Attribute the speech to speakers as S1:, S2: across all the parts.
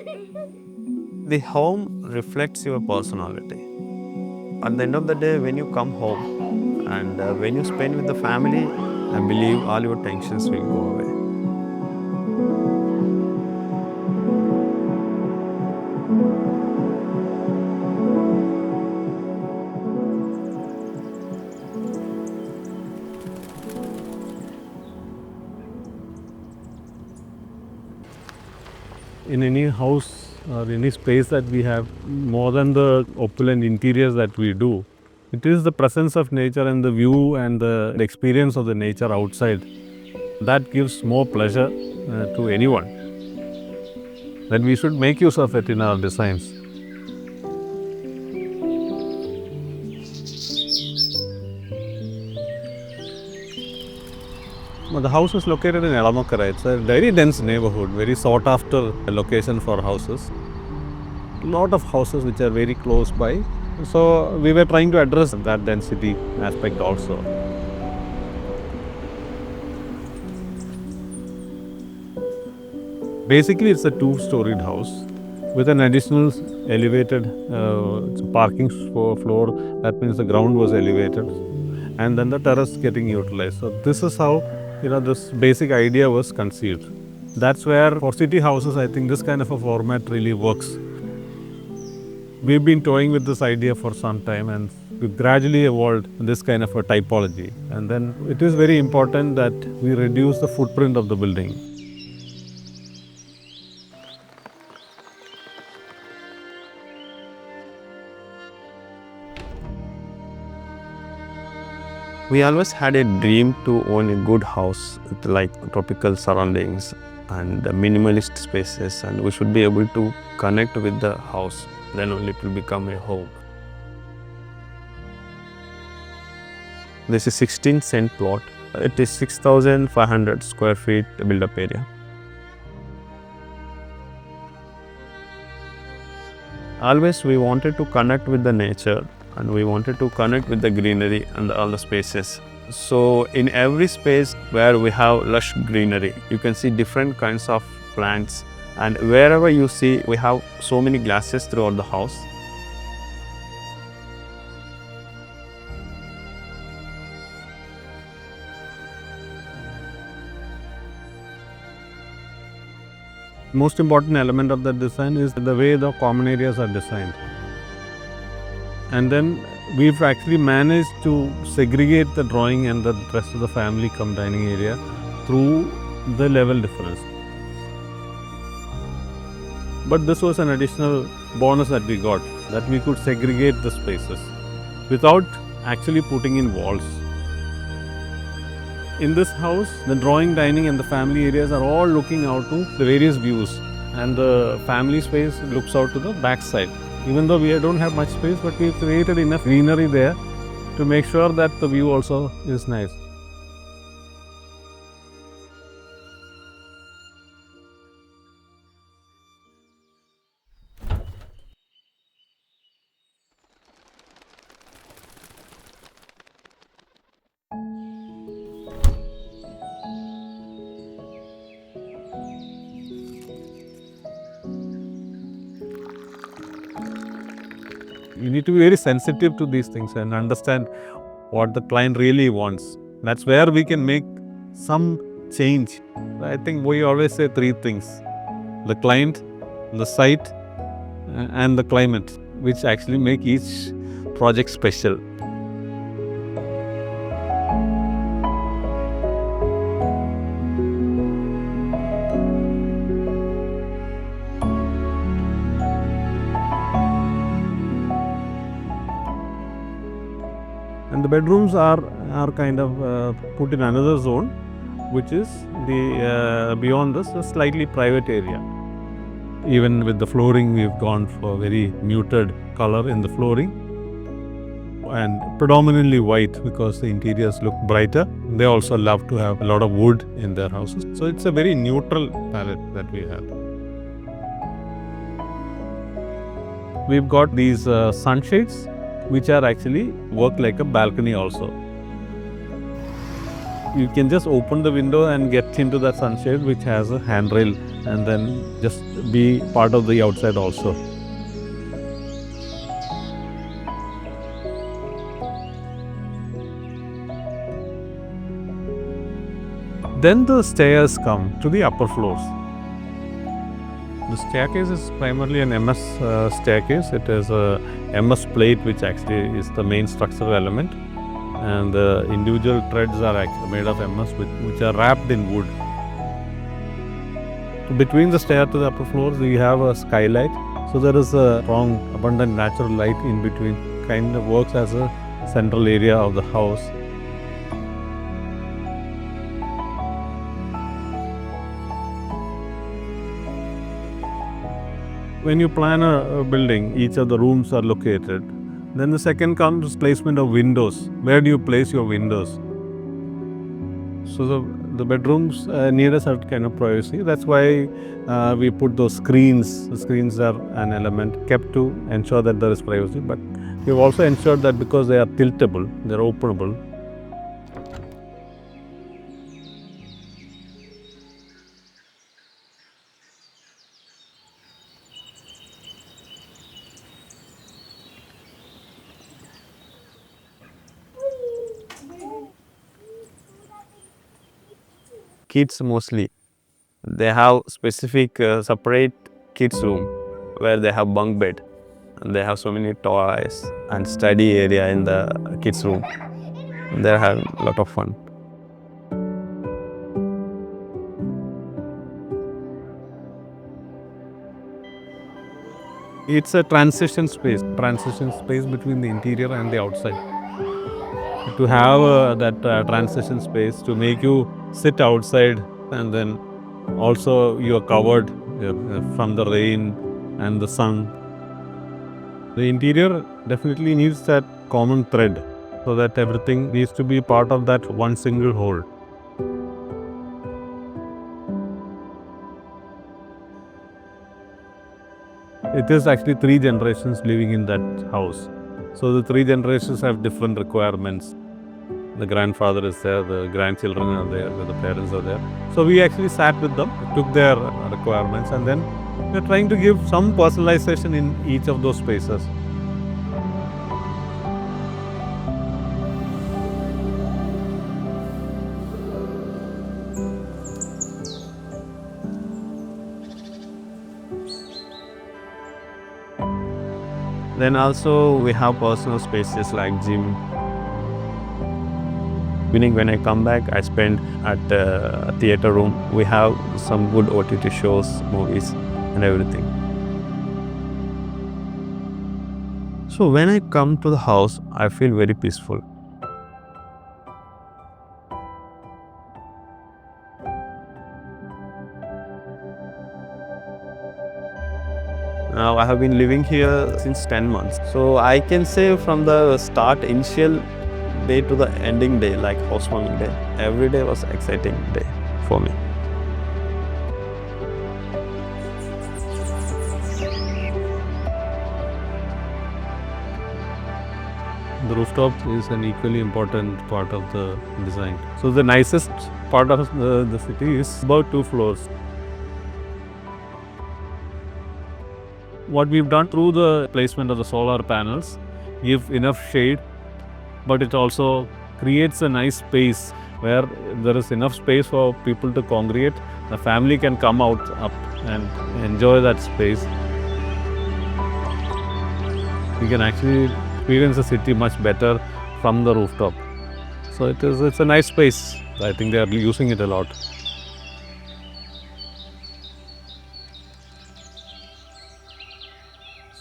S1: The home reflects your personality. At the end of the day, when you come home and when you spend with the family, I believe all your tensions will go away.
S2: In any house or any space that we have, more than the opulent interiors that we do, it is the presence of nature and the view and the experience of the nature outside that gives more pleasure to anyone. Then we should make use of it in our designs. Well, the house is located in Elamakara. It's a very dense neighborhood, very sought after location for houses. Lot of houses which are very close by. So we were trying to address that density aspect also. Basically, it's a two-storied house with an additional elevated parking floor. That means the ground was elevated, and then the terrace getting utilized. So this is how this basic idea was conceived. That's where for city houses, I think this kind of a format really works. We've been toying with this idea for some time, and we've gradually evolved this kind of a typology. And then it is very important that we reduce the footprint of the building.
S1: We always had a dream to own a good house with like tropical surroundings and minimalist spaces, and we should be able to connect with the house. Then only it will become a home. This is 16 cent plot. It is 6,500 square feet build-up area. Always we wanted to connect with the nature, and we wanted to connect with the greenery and all the spaces. So in every space where we have lush greenery, you can see different kinds of plants, and wherever you see, we have so many glasses throughout the house.
S2: Most important element of the design is the way the common areas are designed. And then we've actually managed to segregate the drawing and the rest of the family cum dining area through the level difference. But this was an additional bonus that we got, that we could segregate the spaces without actually putting in walls. In this house, the drawing, dining and the family areas are all looking out to the various views, and the family space looks out to the back side. Even though we don't have much space, but we've created enough greenery there to make sure that the view also is nice. You need to be very sensitive to these things and understand what the client really wants. That's where we can make some change. I think we always say three things: the client, the site, and the climate, which actually make each project special. And the bedrooms are kind of put in another zone, which is the beyond this a slightly private area. Even with the flooring, we've gone for very muted color in the flooring and predominantly white because the interiors look brighter. They also love to have a lot of wood in their houses. So it's a very neutral palette that we have. We've got these sunshades, which are actually work like a balcony also. You can just open the window and get into that sunshade which has a handrail, and then just be part of the outside also. Then the stairs come to the upper floors. The staircase is primarily an MS staircase. It is a MS plate which actually is the main structural element, and the individual treads are actually made of MS which are wrapped in wood. Between the stair to the upper floors we have a skylight, so there is a strong abundant natural light in between, kind of works as a central area of the house. When you plan a building, each of the rooms are located. Then the second comes placement of windows. Where do you place your windows? So the bedrooms need a certain kind of privacy. That's why we put those screens. The screens are an element kept to ensure that there is privacy. But we've also ensured that because they are tiltable, they're openable.
S1: Kids mostly, they have specific separate kids room where they have bunk bed, and they have so many toys and study area in the kids room. They have a lot of fun.
S2: It's a transition space between the interior and the outside. To have that transition space to make you sit outside, and then also you are covered from the rain and the sun. The interior definitely needs that common thread, so that everything needs to be part of that one single whole. It is actually 3 generations living in that house. So the 3 generations have different requirements. The grandfather is there, the grandchildren are there, the parents are there. So we actually sat with them, took their requirements, and then we're trying to give some personalization in each of those spaces.
S1: Then also we have personal spaces like gym. Evening when I come back, I spend at a theater room. We have some good OTT shows, movies and everything. So when I come to the house, I feel very peaceful. Now I have been living here since 10 months. So I can say from the start, initial day to the ending day, like housewarming day, every day was exciting day for me.
S2: The rooftop is an equally important part of the design. So the nicest part of the city is about 2 floors. What we've done through the placement of the solar panels, give enough shade, but it also creates a nice space where there is enough space for people to congregate. The family can come out up and enjoy that space. We can actually experience the city much better from the rooftop. So it's a nice space. I think they are using it a lot.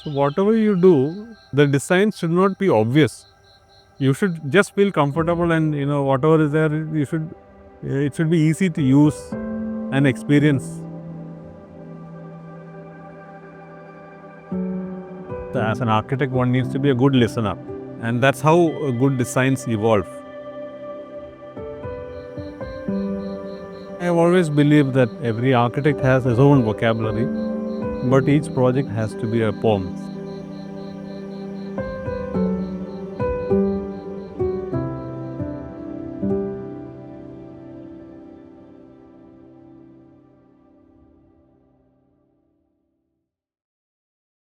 S2: So whatever you do, the design should not be obvious. You should just feel comfortable, and whatever is there, it should be easy to use and experience. As an architect, one needs to be a good listener, and that's how good designs evolve. I have always believed that every architect has his own vocabulary, but each project has to be a poem.